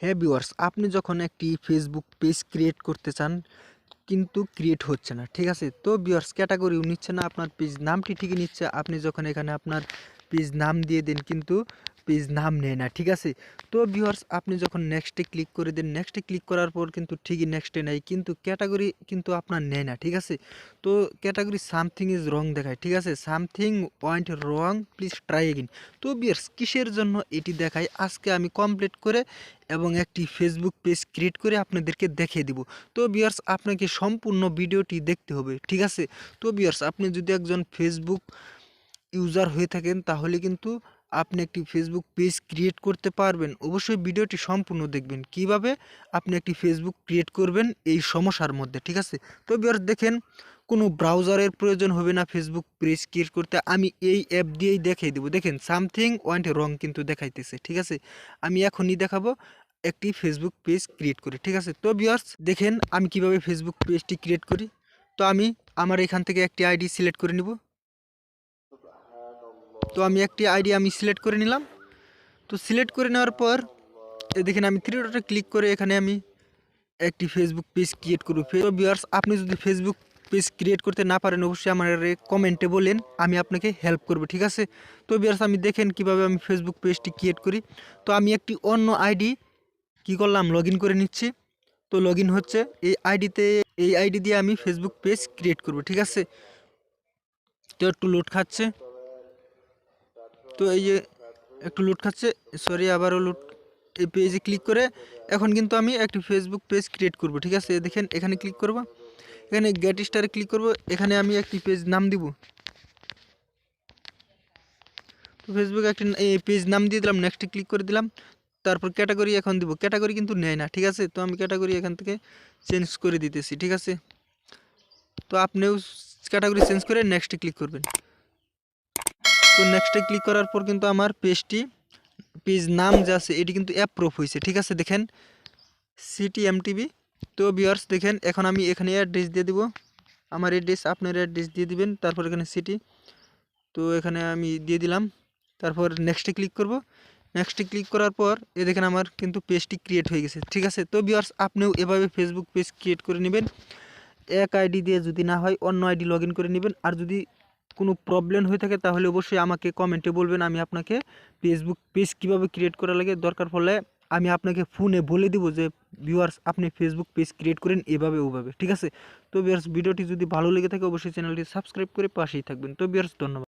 হ্যাঁ ভিউয়ার্স, আপনি যখন একটি ফেসবুক পেজ ক্রিয়েট করতে চান কিন্তু ক্রিয়েট হচ্ছে না, ঠিক আছে। তো ভিউয়ার্স ক্যাটাগরিও নিচ্ছে না, আপনার পেজ নামটি ঠিকই নিচ্ছে। আপনি যখন এখানে আপনার পেজ নাম দিয়ে দেন কিন্তু পেজ নাম নেয় না, ঠিক আছে। তো ভিউয়ার্স আপনি যখন নেক্সটে ক্লিক করে দেন, নেক্সটে ক্লিক করার পর কিন্তু ঠিকই নেক্সটে নেয়, কিন্তু ক্যাটাগরি কিন্তু আপনার নেয় না, ঠিক আছে। তো ক্যাটাগরি সামথিং ইজ রং দেখায়, ঠিক আছে। Something went wrong, please try again. তো ভিউয়ার্স কিসের জন্য এটি দেখায় আজকে আমি কমপ্লিট করে এবং একটি ফেসবুক পেজ ক্রিয়েট করে আপনাদেরকে দেখিয়ে দিব। তো ভিউয়ার্স আপনাকে সম্পূর্ণ ভিডিওটি দেখতে হবে, ঠিক আছে। তো ভিউয়ার্স আপনি যদি একজন ফেসবুক ইউজার হয়ে থাকেন তাহলে কিন্তু আপনি একটি ফেসবুক পেজ ক্রিয়েট করতে পারবেন। অবশ্যই ভিডিওটি সম্পূর্ণ দেখবেন কিভাবে আপনি একটি ফেসবুক ক্রিয়েট করবেন এই সমস্যার মধ্যে, ঠিক আছে। তো ভিউয়ার্স দেখেন, কোনো ব্রাউজারের প্রয়োজন হবে না ফেসবুক পেজ ক্রিয়েট করতে, আমি এই অ্যাপ দিয়েই দেখিয়ে দেবো। দেখেন সামথিং ওয়েন্ট রং কিন্তু দেখাইতেছে, ঠিক আছে। আমি এখনই দেখাবো একটি ফেসবুক পেজ ক্রিয়েট করি, ঠিক আছে। তো ভিউয়ার্স দেখেন আমি কিভাবে ফেসবুক পেজটি ক্রিয়েট করি। তো আমি আমার এখান থেকে একটি আইডি সিলেক্ট করে নিব। তো আমি একটি আইডি সিলেক্ট করে নিলাম। তো সিলেক্ট করে নেওয়ার পর দেখেন আমি থ্রি ডটে ক্লিক করে এখানে আমি একটি ফেসবুক পেজ ক্রিয়েট করব। তো ভিউয়ার্স আপনি যদি ফেসবুক পেজ ক্রিয়েট করতে না পারেন অবশ্যই আমার কমেন্টে বলেন, আমি আপনাকে হেল্প করব, ঠিক আছে। তো ভিউয়ার্স আমি দেখেন কিভাবে আমি ফেসবুক পেজটি ক্রিয়েট করি। তো আমি একটি অন্য আইডি কি করলাম, লগ ইন করে নিচ্ছি। তো লগ ইন হচ্ছে এই আইডি দিয়ে আমি ফেসবুক পেজ ক্রিয়েট করব, ঠিক আছে। তো একটু লোড খাচ্ছে, তো এই যে একটু লোড খাচ্ছে, সরি আবারও লোড। এই পেজে ক্লিক করে এখন কিন্তু আমি একটি ফেসবুক পেজ ক্রিয়েট করব, ঠিক আছে। দেখেন এখানে ক্লিক করব, এখানে গেট স্টারে ক্লিক করব, এখানে আমি একটি পেজ নাম দিব। তো ফেসবুক একটি পেজ নাম দিয়ে দিলাম, নেক্সটে ক্লিক করে দিলাম। তারপর ক্যাটাগরি এখন দিব, ক্যাটাগরি কিন্তু নেয় না, ঠিক আছে। তো আমি ক্যাটাগরি এখান থেকে চেঞ্জ করে দিতেছি, ঠিক আছে। তো আপনিও ক্যাটাগরি চেঞ্জ করে নেক্সটে ক্লিক করবেন। তো নেক্সটে ক্লিক করার পর কিন্তু আমার পেজ নাম যা আছে এটি কিন্তু অ্যাপ্রুভ হয়েছে, ঠিক আছে। দেখেন সিটিএমটিভি। তো ভিউয়ার্স দেখেন এখন আমি এখানে অ্যাড্রেস দিয়ে দিব, আমার অ্যাড্রেস আপনার অ্যাড্রেস দিয়ে দিবেন। তারপর এখানে সিটি, তো এখানে আমি দিয়ে দিলাম। তারপর নেক্সটে ক্লিক করব, নেক্সটে ক্লিক করার পর দেখেন আমার কিন্তু পেজটি ক্রিয়েট হয়ে গেছে, ঠিক আছে। তো ভিউয়ার্স আপনিও এভাবে ফেসবুক পেজ ক্রিয়েট করে নেবেন। এক আইডি দিয়ে যদি না হয় অন্য আইডি লগ ইন করে নেবেন। আর যদি কোনো প্রবলেম হয়ে থাকে তাহলে অবশ্যই আমাকে কমেন্টে বলবেন, আমি আপনাকে ফেসবুক পেজ কীভাবে ক্রিয়েট করা লাগে দরকার পড়লে আমি আপনাকে ফোনে বলে দিব যে ভিউয়ার্স আপনি ফেসবুক পেজ ক্রিয়েট করেন এভাবে ওভাবে, ঠিক আছে। তো ভিউয়ার্স ভিডিওটি যদি ভালো লেগে থাকে অবশ্যই চ্যানেলটি সাবস্ক্রাইব করে পাশেই থাকবেন। তো ভিউয়ার্স ধন্যবাদ।